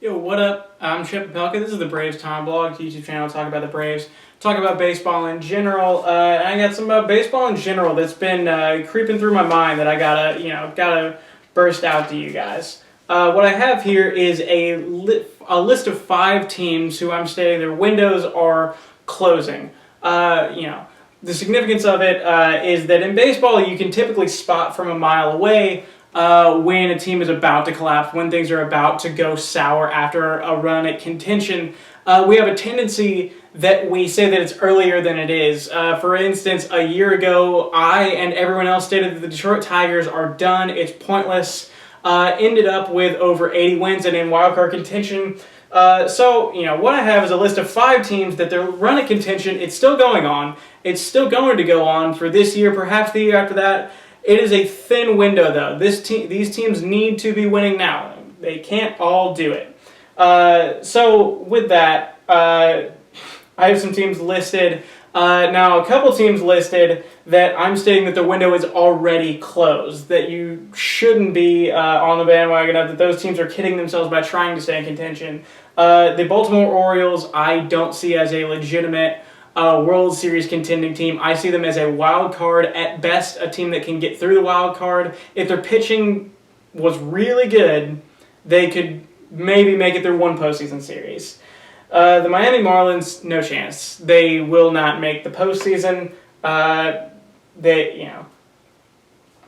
Yo, what up? I'm Chip Pelka. This is the Braves TomaBlog YouTube channel. Talk about the Braves, talk about baseball in general. I got some baseball in general that's been creeping through my mind that I gotta burst out to you guys. What I have here is a list of 5 teams who I'm stating their windows are closing. The significance of it is that in baseball you can typically spot from a mile away when a team is about to collapse, when things are about to go sour after a run at contention. We have a tendency that we say that it's earlier than it is. For instance, a year ago, I and everyone else stated that the Detroit Tigers are done, it's pointless. Ended up with over 80 wins and in wildcard contention. What I have is a list of 5 teams that their run at contention, it's still going on. It's still going to go on for this year, perhaps the year after that. It is a thin window, though. These teams need to be winning now. They can't all do it. With that, I have some teams listed. Now, a couple teams listed that I'm stating that the window is already closed, that you shouldn't be on the bandwagon of, that those teams are kidding themselves by trying to stay in contention. The Baltimore Orioles, I don't see as a legitimate World Series contending team. I see them as a wild card, at best a team that can get through the wild card. If their pitching was really good, they could maybe make it through one postseason series. The Miami Marlins, no chance. They will not make the postseason. They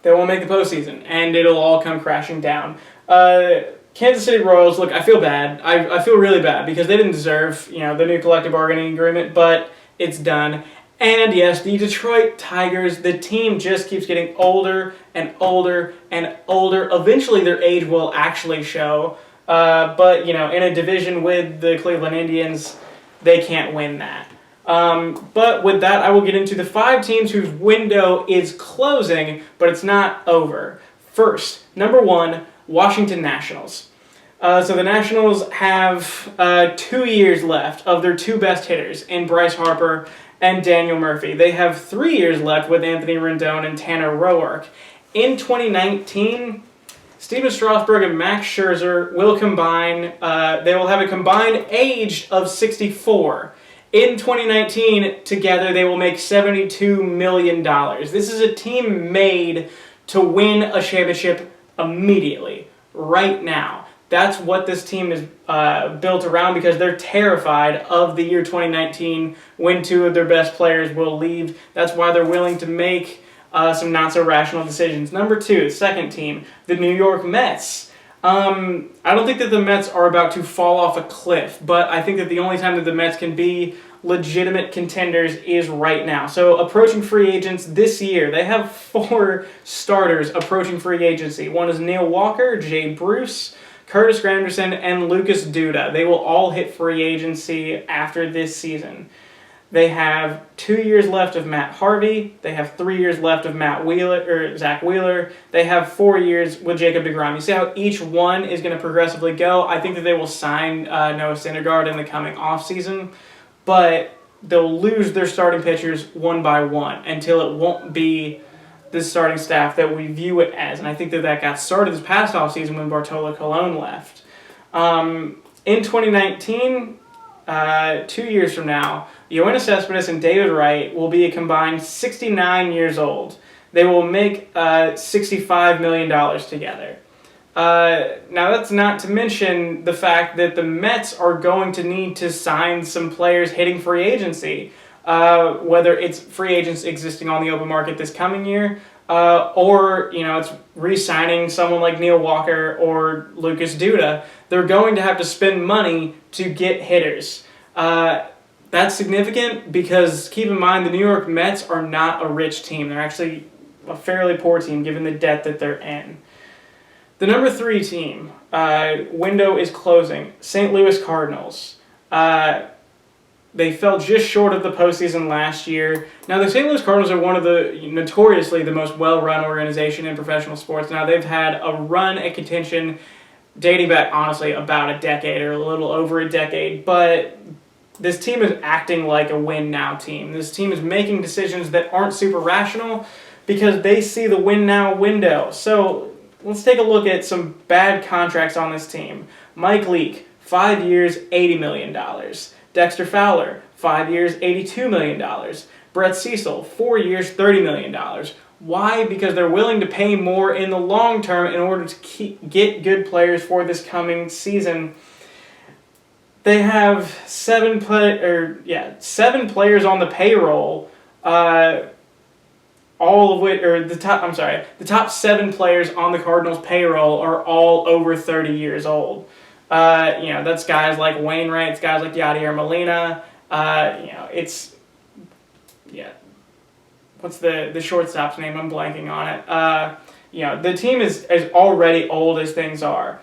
won't make the postseason, and it'll all come crashing down. Kansas City Royals, look, I feel bad. I feel really bad because they didn't deserve, the new collective bargaining agreement, but it's done. And yes, the Detroit Tigers, the team just keeps getting older and older and older. Eventually their age will actually show. But in a division with the Cleveland Indians, they can't win that. But with that, I will get into the 5 teams whose window is closing, but it's not over. First, number 1, Washington Nationals. So the Nationals have 2 years left of their 2 best hitters in Bryce Harper and Daniel Murphy. They have 3 years left with Anthony Rendon and Tanner Roark. In 2019, Steven Strasburg and Max Scherzer will combine. They will have a combined age of 64. In 2019, together, they will make $72 million. This is a team made to win a championship immediately, right now. That's what this team is built around, because they're terrified of the year 2019 when 2 of their best players will leave. That's why they're willing to make some not-so-rational decisions. Number 2, second team, the New York Mets. I don't think that the Mets are about to fall off a cliff, but I think that the only time that the Mets can be legitimate contenders is right now. So approaching free agents this year, they have 4 starters approaching free agency. One is Neil Walker, Jay Bruce, Curtis Granderson, and Lucas Duda. They will all hit free agency after this season. They have 2 years left of Matt Harvey. They have 3 years left of Zach Wheeler. They have 4 years with Jacob deGrom. You see how each one is going to progressively go? I think that they will sign Noah Syndergaard in the coming offseason, but they'll lose their starting pitchers one by one until it won't be the starting staff that we view it as. And I think that got started this past offseason when Bartolo Colon left. In 2019, 2 years from now, Yoenis Cespedes and David Wright will be a combined 69 years old. They will make $65 million together. Now, that's not to mention the fact that the Mets are going to need to sign some players hitting free agency, whether it's free agents existing on the open market this coming year, or it's re-signing someone like Neil Walker or Lucas Duda. They're going to have to spend money to get hitters. That's significant because, keep in mind, the New York Mets are not a rich team. They're actually a fairly poor team given the debt that they're in. The number 3 team, window is closing, St. Louis Cardinals. They fell just short of the postseason last year. Now, the St. Louis Cardinals are one of notoriously the most well-run organization in professional sports. Now, they've had a run at contention dating back, honestly, about a decade or a little over a decade, but this team is acting like a win-now team. This team is making decisions that aren't super rational because they see the win-now window. So let's take a look at some bad contracts on this team. Mike Leake, 5 years, $80 million. Dexter Fowler, 5 years, $82 million. Brett Cecil, 4 years, $30 million. Why? Because they're willing to pay more in the long term in order to get good players for this coming season. They have 7 players on the payroll, all of which, or the top 7 players on the Cardinals payroll are all over 30 years old. That's guys like Wainwright, it's guys like Yadier Molina. What's the shortstop's name? I'm blanking on it. The team is already old as things are.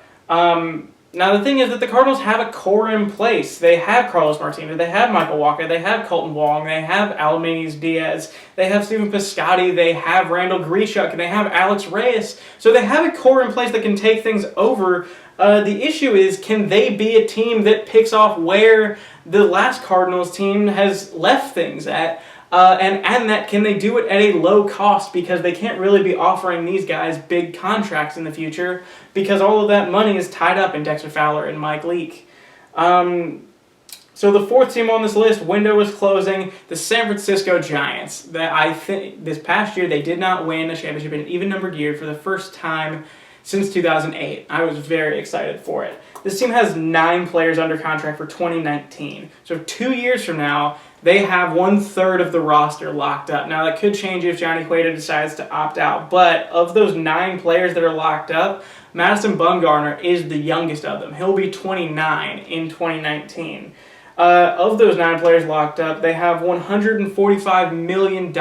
Now, the thing is that the Cardinals have a core in place. They have Carlos Martinez, they have Michael Wacha, they have Colton Wong, they have Aledmys Diaz, they have Stephen Piscotty, they have Randall Grichuk, and they have Alex Reyes. So they have a core in place that can take things over. The issue is, can they be a team that picks off where the last Cardinals team has left things at? And that can they do it at a low cost, because they can't really be offering these guys big contracts in the future because all of that money is tied up in Dexter Fowler and Mike Leake. So the fourth team on this list, window is closing, the San Francisco Giants. That I think this past year they did not win a championship in an even-numbered year for the first time since 2008. I was very excited for it. This team has 9 players under contract for 2019. So 2 years from now, they have 1/3 of the roster locked up. Now, that could change if Johnny Cueto decides to opt out. But of those 9 players that are locked up, Madison Bumgarner is the youngest of them. He'll be 29 in 2019. Of those 9 players locked up, they have $145 million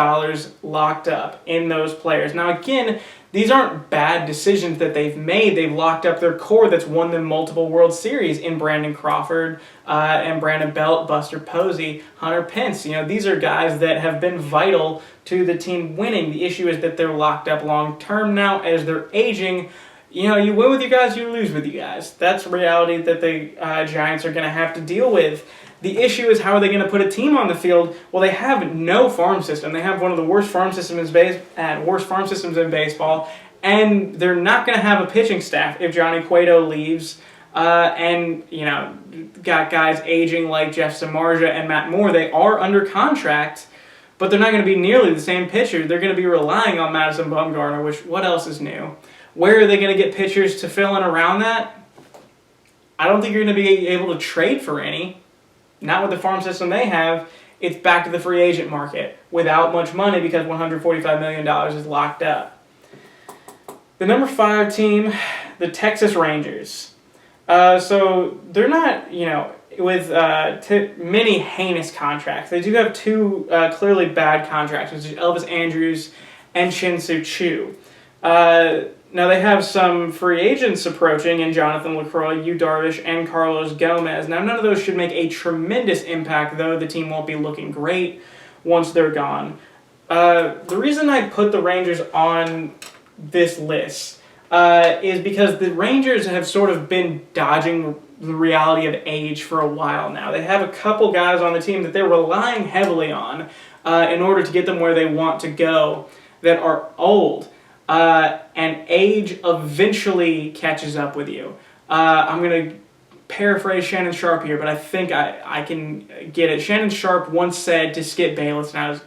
locked up in those players. Now, again, these aren't bad decisions that they've made. They've locked up their core that's won them multiple World Series in Brandon Crawford and Brandon Belt, Buster Posey, Hunter Pence. These are guys that have been vital to the team winning. The issue is that they're locked up long term now as they're aging. You win with you guys, you lose with you guys. That's reality that the Giants are going to have to deal with. The issue is, how are they going to put a team on the field? Well, they have no farm system. They have one of the worst farm systems in baseball, and they're not going to have a pitching staff if Johnny Cueto leaves. Got guys aging like Jeff Samardzija and Matt Moore. They are under contract, but they're not going to be nearly the same pitcher. They're going to be relying on Madison Bumgarner, which, what else is new? Where are they going to get pitchers to fill in around that? I don't think you're going to be able to trade for any. Not with the farm system they have. It's back to the free agent market without much money because $145 million is locked up. The number 5 team, the Texas Rangers. So they're not, with many heinous contracts. They do have 2 clearly bad contracts, which is Elvis Andrus and Shin-Soo Choo. Now they have some free agents approaching in Jonathan LaCroix, Yu Darvish, and Carlos Gomez. Now none of those should make a tremendous impact, though the team won't be looking great once they're gone. The reason I put the Rangers on this list is because the Rangers have sort of been dodging the reality of age for a while now. They have a couple guys on the team that they're relying heavily on in order to get them where they want to go that are old. And age eventually catches up with you. I'm going to paraphrase Shannon Sharpe here, but I think I can get it. Shannon Sharpe once said to Skip Bayless, and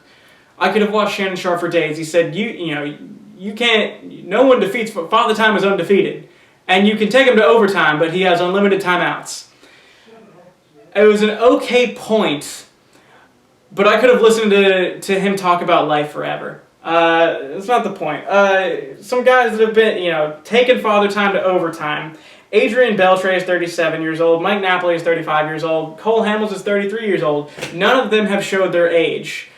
I could have watched Shannon Sharpe for days. He said, you can't, no one defeats, Father Time is undefeated. And you can take him to overtime, but he has unlimited timeouts. It was an okay point, but I could have listened to him talk about life forever. That's not the point. Some guys that have been, taken Father Time to overtime. Adrian Beltre is 37 years old. Mike Napoli is 35 years old. Cole Hamels is 33 years old. None of them have showed their age.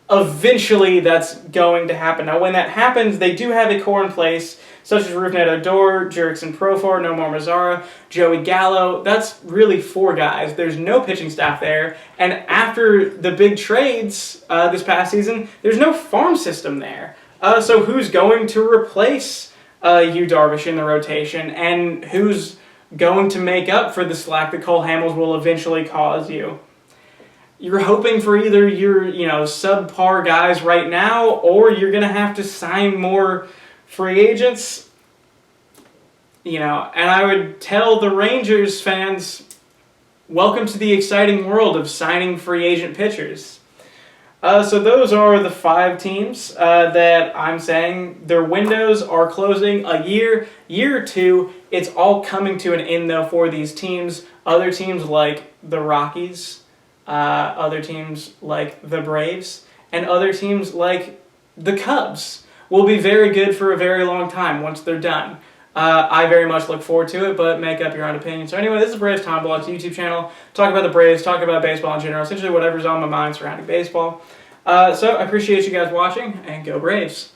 Eventually, that's going to happen. Now, when that happens, they do have a core in place, such as Rougned Odor, Jurickson Profar, Nomar Mazara, Joey Gallo. That's really 4 guys. There's no pitching staff there. And after the big trades this past season, there's no farm system there. So who's going to replace Yu Darvish in the rotation? And who's going to make up for the slack that Cole Hamels will eventually cause you? You're hoping for either your, subpar guys right now, or you're going to have to sign more free agents. and I would tell the Rangers fans, welcome to the exciting world of signing free agent pitchers. So those are the 5 teams that I'm saying their windows are closing a year or two. It's all coming to an end, though, for these teams. Other teams like the Rockies, other teams like the Braves, and other teams like the Cubs will be very good for a very long time once they're done. I very much look forward to it, but make up your own opinion. So anyway, this is Braves TomaBlog's YouTube channel. Talk about the Braves, talk about baseball in general, essentially whatever's on my mind surrounding baseball. So I appreciate you guys watching, and go Braves.